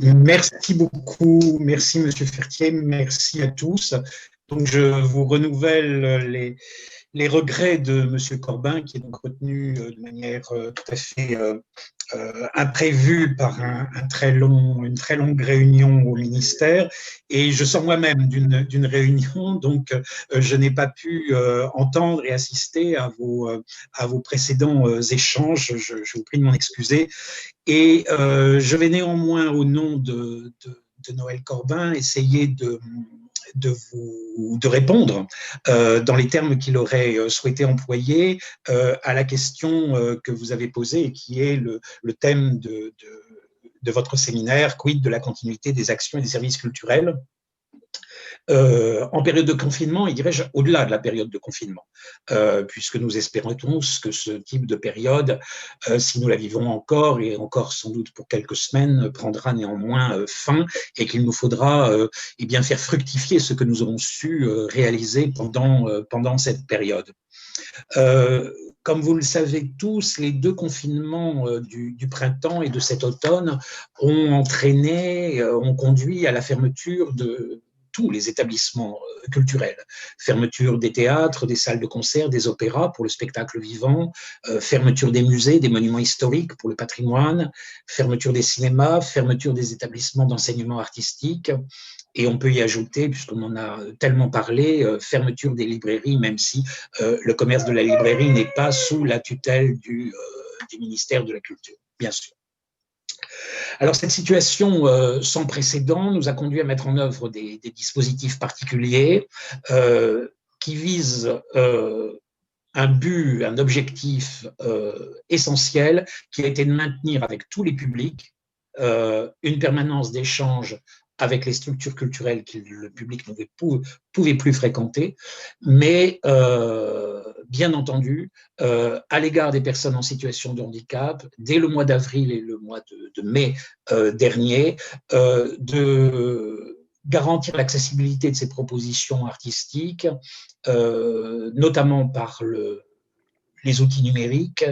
Merci beaucoup, merci Monsieur Fertier, merci à tous. Donc je vous renouvelle les regrets de Monsieur Corbin, qui est donc retenu de manière tout à fait imprévue par une très longue réunion au ministère. Et je sors moi-même d'une réunion, donc je n'ai pas pu entendre et assister à vos précédents échanges. Je vous prie de m'en excuser. Et je vais néanmoins, au nom de Noël Corbin, essayer de répondre dans les termes qu'il aurait souhaité employer à la question que vous avez posée et qui est le thème de votre séminaire, quid de la continuité des actions et des services culturels en période de confinement, et dirais-je au-delà de la période de confinement, puisque nous espérons tous que ce type de période, si nous la vivons encore, et encore sans doute pour quelques semaines, prendra néanmoins fin, et qu'il nous faudra eh bien, faire fructifier ce que nous aurons su réaliser pendant cette période. Comme vous le savez tous, les deux confinements du printemps et de cet automne ont conduit à la fermeture de tous les établissements culturels. Fermeture des théâtres, des salles de concert, des opéras pour le spectacle vivant, fermeture des musées, des monuments historiques pour le patrimoine, fermeture des cinémas, fermeture des établissements d'enseignement artistique. Et on peut y ajouter, puisqu'on en a tellement parlé, fermeture des librairies, même si le commerce de la librairie n'est pas sous la tutelle du ministère de la Culture, bien sûr. Alors, cette situation sans précédent nous a conduit à mettre en œuvre des dispositifs particuliers qui visent un but, un objectif essentiel qui a été de maintenir avec tous les publics une permanence d'échange avec les structures culturelles que le public ne pouvait plus fréquenter, mais bien entendu, à l'égard des personnes en situation de handicap, dès le mois d'avril et le mois de mai dernier, de garantir l'accessibilité de ces propositions artistiques, notamment par les outils numériques,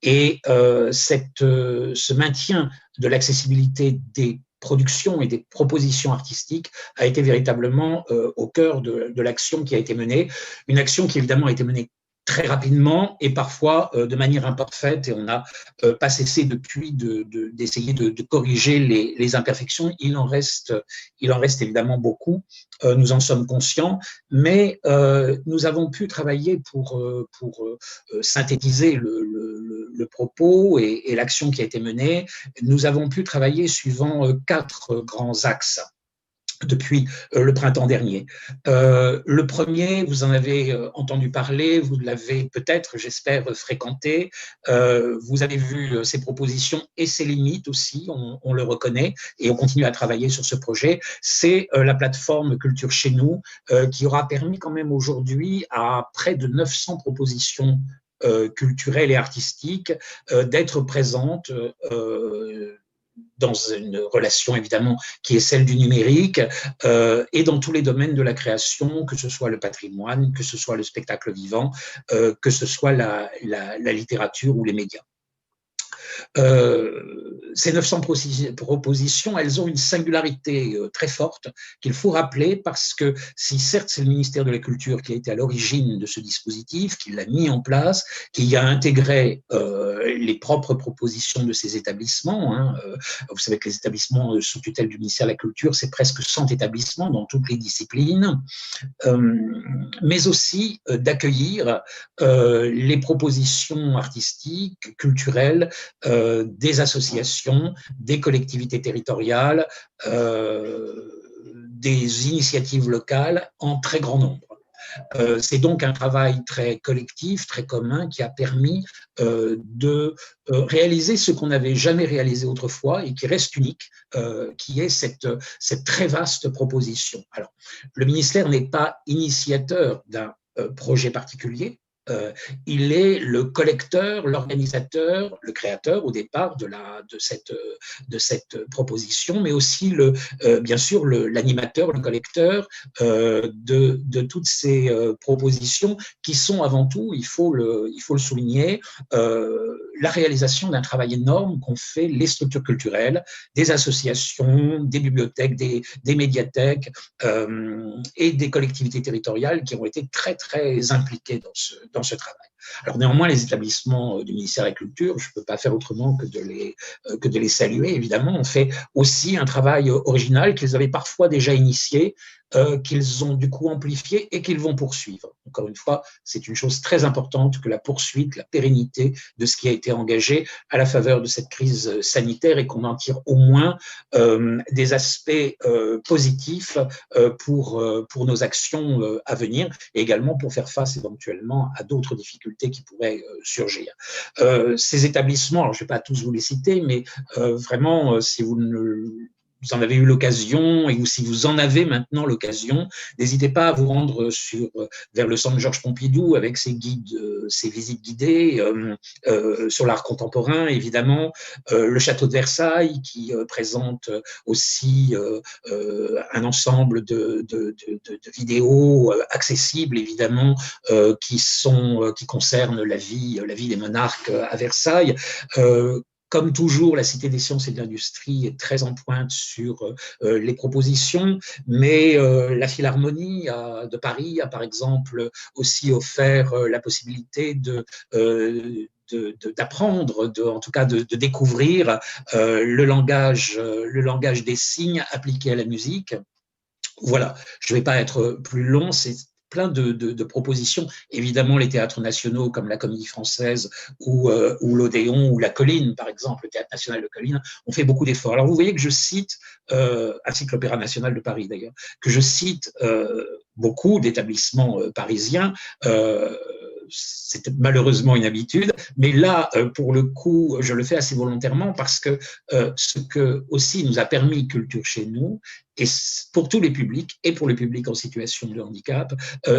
et ce maintien de l'accessibilité des productions et des propositions artistiques a été véritablement au cœur de l'action qui a été menée, une action qui évidemment a été menée très rapidement et parfois de manière imparfaite, et on n'a pas cessé depuis d'essayer de corriger les imperfections. Il en reste évidemment beaucoup, nous en sommes conscients, mais nous avons pu travailler pour synthétiser le propos et l'action qui a été menée. Nous avons pu travailler suivant 4 grands axes depuis le printemps dernier. Le premier, vous en avez entendu parler, vous l'avez peut-être, j'espère, fréquenté, vous avez vu ses propositions et ses limites aussi, on le reconnaît, et on continue à travailler sur ce projet. C'est la plateforme Culture chez nous, qui aura permis quand même aujourd'hui à près de 900 propositions culturelles et artistiques d'être présentes dans une relation évidemment qui est celle du numérique et dans tous les domaines de la création, que ce soit le patrimoine, que ce soit le spectacle vivant, que ce soit la littérature ou les médias. Ces 900 propositions, elles ont une singularité très forte qu'il faut rappeler, parce que si certes c'est le ministère de la Culture qui a été à l'origine de ce dispositif, qui l'a mis en place, qui a intégré les propres propositions de ces établissements, hein, vous savez que les établissements sous tutelle du ministère de la Culture, c'est presque 100 établissements dans toutes les disciplines, mais aussi d'accueillir les propositions artistiques, culturelles, des associations, des collectivités territoriales, des initiatives locales en très grand nombre. C'est donc un travail très collectif, très commun, qui a permis de réaliser ce qu'on n'avait jamais réalisé autrefois et qui reste unique, qui est cette très vaste proposition. Alors, le ministère n'est pas initiateur d'un projet particulier. Il est le collecteur, l'organisateur, le créateur au départ de cette proposition, mais aussi bien sûr l'animateur, le collecteur de toutes ces propositions qui sont avant tout, il faut le souligner, la réalisation d'un travail énorme qu'ont fait les structures culturelles, des associations, des bibliothèques, des médiathèques et des collectivités territoriales qui ont été très, très impliquées dans ce travail. Alors néanmoins, les établissements du ministère de la Culture, je ne peux pas faire autrement que de les saluer, évidemment, ont fait aussi un travail original qu'ils avaient parfois déjà initié, qu'ils ont du coup amplifié et qu'ils vont poursuivre. Encore une fois, c'est une chose très importante que la poursuite, la pérennité de ce qui a été engagé à la faveur de cette crise sanitaire et qu'on en tire au moins des aspects positifs pour nos actions à venir et également pour faire face éventuellement à d'autres difficultés qui pourraient surgir. Ces établissements, alors je ne vais pas tous vous les citer, mais vraiment, si vous en avez eu l'occasion et ou si vous en avez maintenant l'occasion, n'hésitez pas à vous rendre vers le centre Georges Pompidou avec ses guides, ses visites guidées sur l'art contemporain, évidemment, le château de Versailles qui présente aussi un ensemble de vidéos accessibles, évidemment, qui concernent la vie des monarques à Versailles. Comme toujours, la Cité des sciences et de l'industrie est très en pointe sur les propositions, mais la Philharmonie de Paris a par exemple aussi offert la possibilité d'apprendre, en tout cas de découvrir le langage des signes appliqué à la musique. Voilà, je ne vais pas être plus long, c'est plein de propositions. Évidemment, les théâtres nationaux comme la Comédie Française ou l'Odéon ou la Colline, par exemple, le Théâtre National de Colline, ont fait beaucoup d'efforts. Alors, vous voyez que je cite, ainsi que l'Opéra National de Paris d'ailleurs, que je cite beaucoup d'établissements parisiens, c'est malheureusement une habitude, mais là, pour le coup, je le fais assez volontairement parce que ce que aussi nous a permis Culture chez nous, et pour tous les publics et pour les publics en situation de handicap,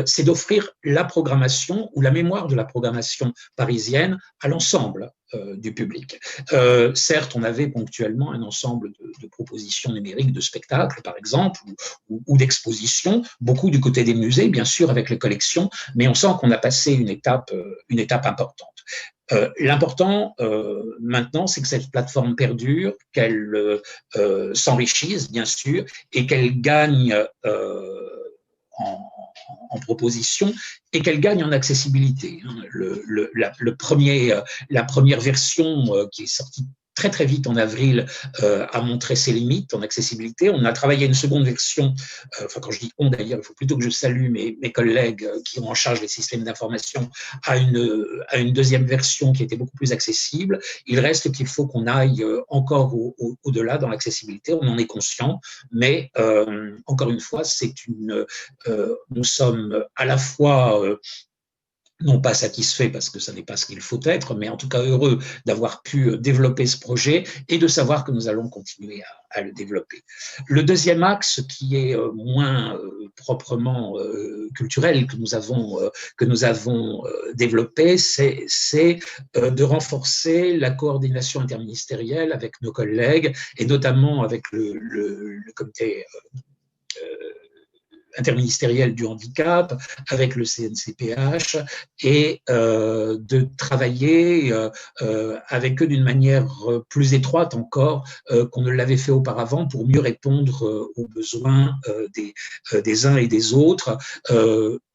c'est d'offrir la programmation ou la mémoire de la programmation parisienne à l'ensemble du public. Certes, on avait ponctuellement un ensemble de propositions numériques de spectacles, par exemple, ou d'expositions, beaucoup du côté des musées, bien sûr, avec les collections, mais on sent qu'on a passé une étape importante. L'important maintenant, c'est que cette plateforme perdure, qu'elle s'enrichisse, bien sûr, et qu'elle gagne en proposition et qu'elle gagne en accessibilité. La première version qui est sortie très très vite en avril a montré ses limites en accessibilité. On a travaillé une seconde version, enfin quand je dis on d'ailleurs, il faut plutôt que je salue mes collègues qui ont en charge les systèmes d'information à une deuxième version qui était beaucoup plus accessible. Il reste qu'il faut qu'on aille encore au-delà dans l'accessibilité, on en est conscient, mais encore une fois, nous sommes à la fois non pas satisfait parce que ça n'est pas ce qu'il faut être, mais en tout cas heureux d'avoir pu développer ce projet et de savoir que nous allons continuer à le développer. Le deuxième axe qui est moins proprement culturel que nous avons développé, c'est de renforcer la coordination interministérielle avec nos collègues et notamment avec le comité interministériel du handicap, avec le CNCPH, et de travailler avec eux d'une manière plus étroite encore qu'on ne l'avait fait auparavant pour mieux répondre aux besoins des uns et des autres.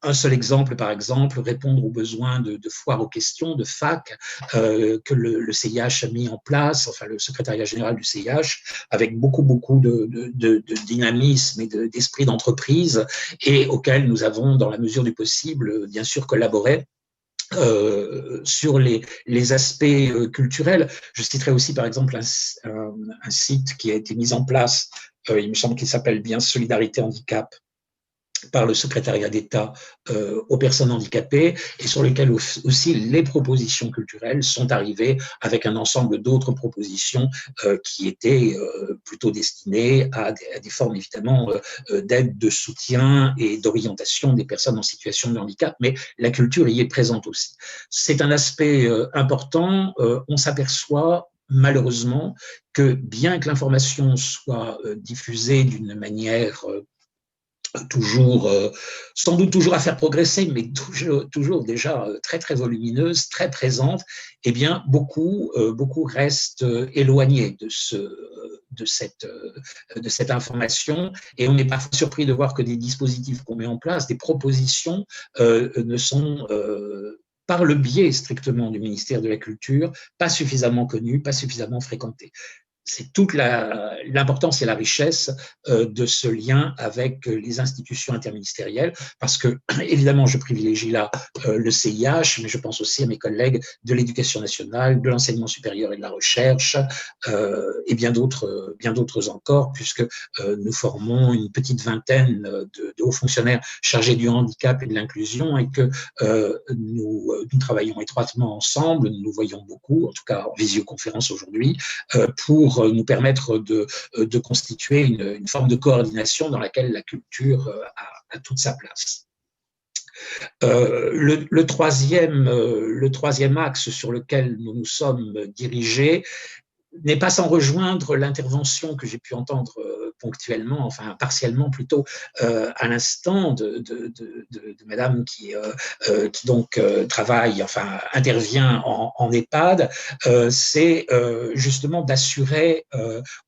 Un seul exemple, par exemple, répondre aux besoins de foires aux questions, de FAC, que le CIH a mis en place, enfin le secrétariat général du CIH, avec beaucoup de dynamisme et d'esprit d'entreprise, et auquel nous avons, dans la mesure du possible, bien sûr collaboré sur les aspects culturels. Je citerai aussi, par exemple, un site qui a été mis en place, il me semble qu'il s'appelle bien Solidarité Handicap, par le secrétariat d'État aux personnes handicapées, et sur lesquelles aussi les propositions culturelles sont arrivées avec un ensemble d'autres propositions qui étaient plutôt destinées à des formes évidemment d'aide, de soutien et d'orientation des personnes en situation de handicap, mais la culture y est présente aussi. C'est un aspect important. On s'aperçoit malheureusement que bien que l'information soit diffusée d'une manière toujours, sans doute toujours à faire progresser, mais toujours déjà très très volumineuse, très présente, eh bien beaucoup restent éloignés de cette information, et on est parfois surpris de voir que des dispositifs qu'on met en place, des propositions, ne sont par le biais strictement du ministère de la Culture, pas suffisamment connus, pas suffisamment fréquentés. C'est toute l'importance et la richesse de ce lien avec les institutions interministérielles, parce que, évidemment, je privilégie là le CIH, mais je pense aussi à mes collègues de l'éducation nationale, de l'enseignement supérieur et de la recherche, et bien d'autres encore, puisque nous formons une petite vingtaine de hauts fonctionnaires chargés du handicap et de l'inclusion, et que nous travaillons étroitement ensemble, nous nous voyons beaucoup, en tout cas en visioconférence aujourd'hui, pour nous permettre de constituer une forme de coordination dans laquelle la culture a toute sa place. Le troisième axe sur lequel nous nous sommes dirigés n'est pas sans rejoindre l'intervention que j'ai pu entendre ponctuellement, enfin partiellement plutôt, à l'instant de madame qui donc travaille, enfin intervient en EHPAD, c'est justement d'assurer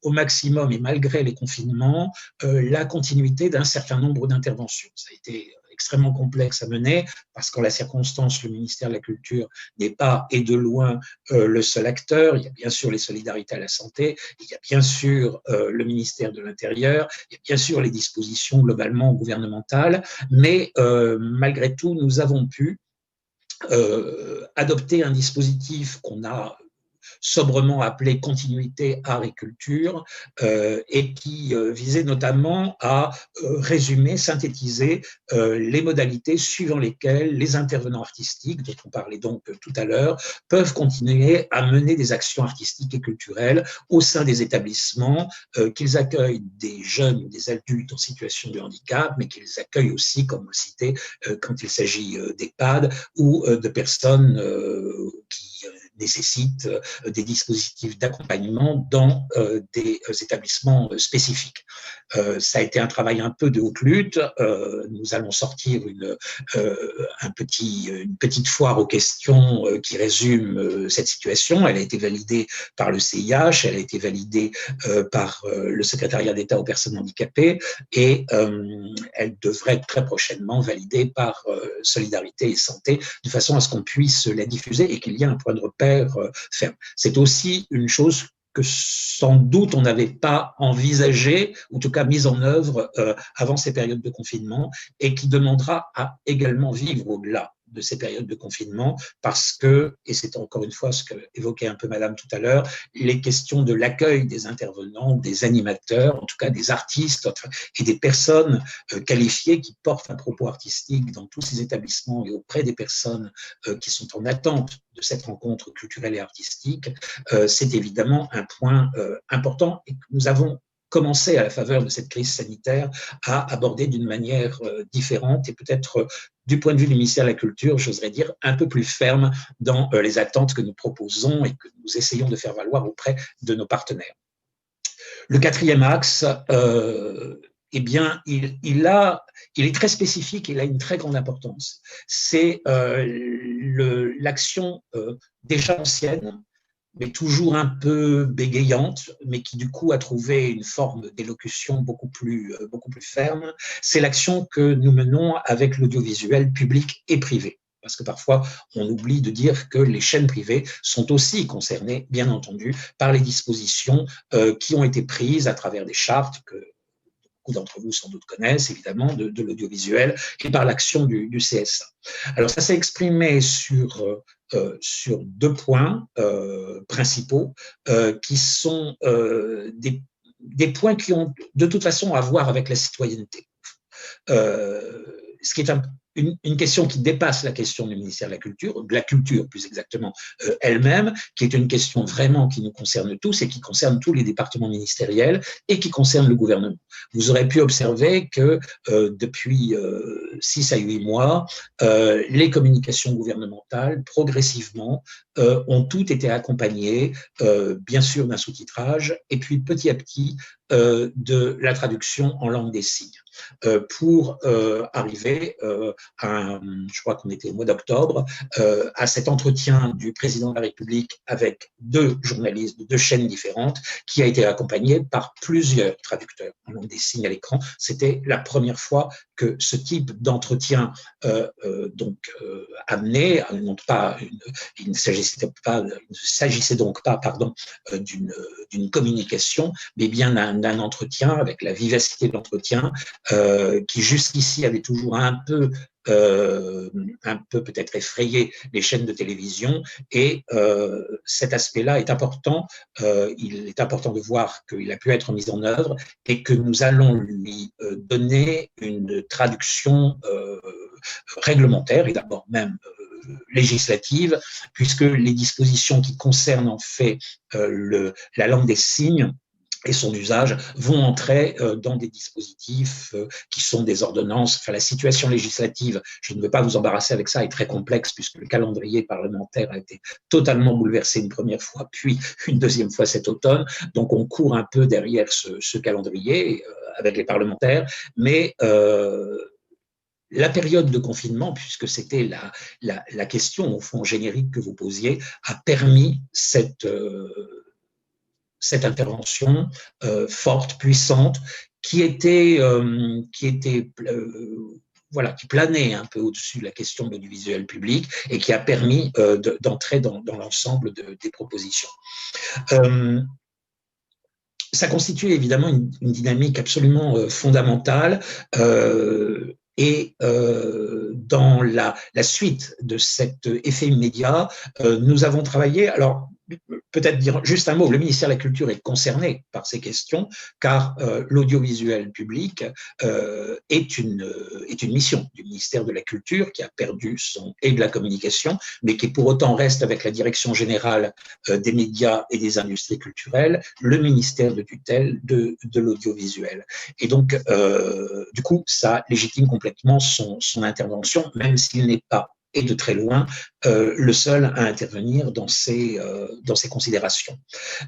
au maximum et malgré les confinements la continuité d'un certain nombre d'interventions. Ça a été extrêmement complexe à mener, parce qu'en la circonstance, le ministère de la Culture n'est pas, et de loin, le seul acteur. Il y a bien sûr les solidarités à la santé, il y a bien sûr le ministère de l'Intérieur, il y a bien sûr les dispositions globalement gouvernementales, mais malgré tout, nous avons pu adopter un dispositif qu'on a sobrement appelé continuité art et culture, et qui visait notamment à résumer, synthétiser les modalités suivant lesquelles les intervenants artistiques, dont on parlait donc tout à l'heure, peuvent continuer à mener des actions artistiques et culturelles au sein des établissements, qu'ils accueillent des jeunes ou des adultes en situation de handicap, mais qu'ils accueillent aussi, comme vous le citez, quand il s'agit d'EHPAD ou de personnes qui nécessitent des dispositifs d'accompagnement dans des établissements spécifiques. Ça a été un travail un peu de haute lutte. Nous allons sortir une petite foire aux questions qui résume cette situation. Elle a été validée par le CIH, elle a été validée par le secrétariat d'État aux personnes handicapées, et elle devrait être très prochainement validée par Solidarité et Santé, de façon à ce qu'on puisse la diffuser et qu'il y ait un point de repère ferme. C'est aussi une chose que sans doute on n'avait pas envisagé, ou en tout cas mise en œuvre avant ces périodes de confinement, et qui demandera à également vivre au-delà de ces périodes de confinement, parce que, et c'est encore une fois ce qu'évoquait un peu madame tout à l'heure, les questions de l'accueil des intervenants, des animateurs, en tout cas des artistes et des personnes qualifiées qui portent un propos artistique dans tous ces établissements et auprès des personnes qui sont en attente de cette rencontre culturelle et artistique, c'est évidemment un point important, et que nous avons commencé à la faveur de cette crise sanitaire à aborder d'une manière différente, et peut-être du point de vue du ministère de la Culture, j'oserais dire un peu plus ferme dans les attentes que nous proposons et que nous essayons de faire valoir auprès de nos partenaires. Le quatrième axe, eh bien, il est très spécifique, il a une très grande importance. C'est l'action déjà ancienne, mais toujours un peu bégayante, mais qui du coup a trouvé une forme d'élocution beaucoup plus ferme. C'est l'action que nous menons avec l'audiovisuel public et privé. Parce que parfois, on oublie de dire que les chaînes privées sont aussi concernées, bien entendu, par les dispositions qui ont été prises à travers des chartes que beaucoup d'entre vous sans doute connaissent, évidemment, de l'audiovisuel, et par l'action du CSA. Alors, ça s'est exprimé sur deux points principaux, qui sont des points qui ont de toute façon à voir avec la citoyenneté. Ce qui est une question qui dépasse la question du ministère de la culture plus exactement elle-même, qui est une question vraiment qui nous concerne tous et qui concerne tous les départements ministériels et qui concerne le gouvernement. Vous aurez pu observer que depuis 6 à 8 mois, les communications gouvernementales, progressivement, ont toutes été accompagnées, bien sûr, d'un sous-titrage, et puis petit à petit de la traduction en langue des signes, pour arriver je crois qu'on était au mois d'octobre, à cet entretien du président de la République avec deux journalistes de deux chaînes différentes, qui a été accompagné par plusieurs traducteurs en langue des signes à l'écran. C'était la première fois que ce type d'entretien amené, non pas il ne s'agissait donc pas d'une communication, mais bien d'un entretien avec la vivacité de l'entretien, qui jusqu'ici avait toujours un peu peut-être effrayé les chaînes de télévision, et cet aspect-là est important. Il est important de voir qu'il a pu être mis en œuvre et que nous allons lui donner une traduction réglementaire et d'abord même législative, puisque les dispositions qui concernent en fait la langue des signes et son usage vont entrer dans des dispositifs qui sont des ordonnances. Enfin, la situation législative, je ne veux pas vous embarrasser avec ça, est très complexe, puisque le calendrier parlementaire a été totalement bouleversé une première fois, puis une deuxième fois cet automne. Donc, on court un peu derrière ce calendrier avec les parlementaires, mais la période de confinement, puisque c'était la question, au fond, générique que vous posiez, a permis cette intervention forte, puissante, qui planait un peu au-dessus de la question de l'audiovisuel public et qui a permis d'entrer dans l'ensemble des propositions. Ça constitue évidemment une dynamique absolument fondamentale, et dans la suite de cet effet immédiat, nous avons travaillé, alors peut-être dire juste un mot, le ministère de la Culture est concerné par ces questions, car l'audiovisuel public est une mission du ministère de la Culture, qui a perdu et de la communication, mais qui pour autant reste, avec la direction générale des médias et des industries culturelles, le ministère de tutelle de l'audiovisuel. Et donc, du coup, ça légitime complètement son intervention, même s'il n'est pas, et de très loin, le seul à intervenir dans ces considérations.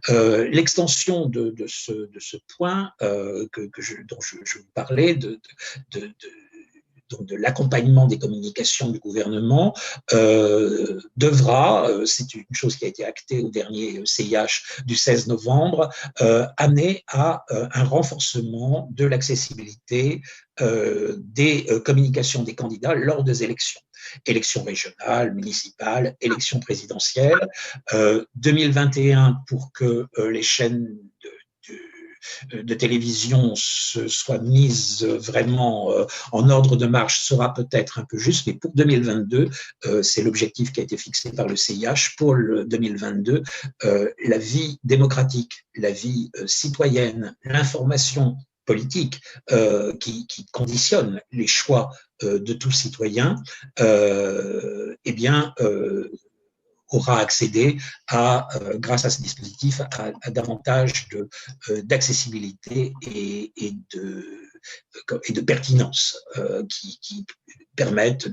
L'extension de ce point dont je vous parlais, de l'accompagnement des communications du gouvernement, devra, c'est une chose qui a été actée au dernier CIH du 16 novembre, amener à un renforcement de l'accessibilité des communications des candidats lors des élections régionales, municipales, élections présidentielles. 2021, pour que les chaînes de télévision soient mises vraiment en ordre de marche, sera peut-être un peu juste, mais pour 2022, c'est l'objectif qui a été fixé par le CIH. Pour le 2022, la vie démocratique, la vie citoyenne, l'information politique qui conditionne les choix de tout citoyen, aura accédé grâce à ce dispositif, à davantage d'accessibilité et de pertinence qui permettent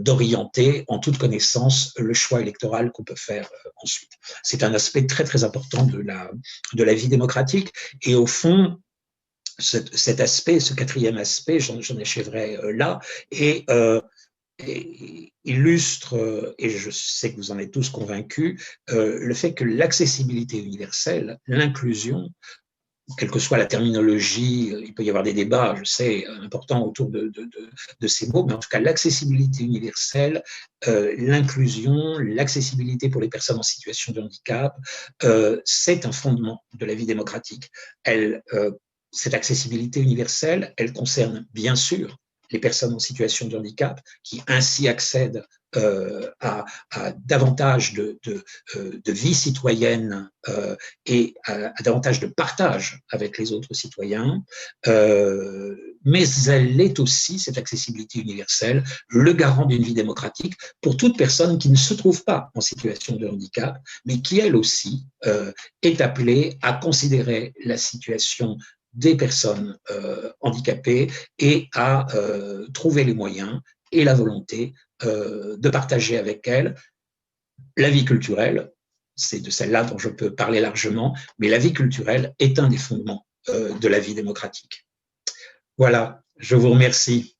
d'orienter en toute connaissance le choix électoral qu'on peut faire ensuite. C'est un aspect très très important de la vie démocratique, et au fond, cet aspect, ce quatrième aspect, j'en achèverai là, et illustre, et je sais que vous en êtes tous convaincus, le fait que l'accessibilité universelle, l'inclusion, quelle que soit la terminologie, il peut y avoir des débats, je sais, importants autour de ces mots, mais en tout cas, l'accessibilité universelle, l'inclusion, l'accessibilité pour les personnes en situation de handicap, c'est un fondement de la vie démocratique. Cette accessibilité universelle, elle concerne bien sûr les personnes en situation de handicap, qui ainsi accèdent à davantage de vie citoyenne et à davantage de partage avec les autres citoyens, mais elle est aussi, cette accessibilité universelle, le garant d'une vie démocratique pour toute personne qui ne se trouve pas en situation de handicap, mais qui, elle aussi, est appelée à considérer la situation des personnes handicapées et à trouver les moyens et la volonté de partager avec elles La vie culturelle, c'est de celle-là dont je peux parler largement, mais la vie culturelle est un des fondements de la vie démocratique. Voilà, je vous remercie.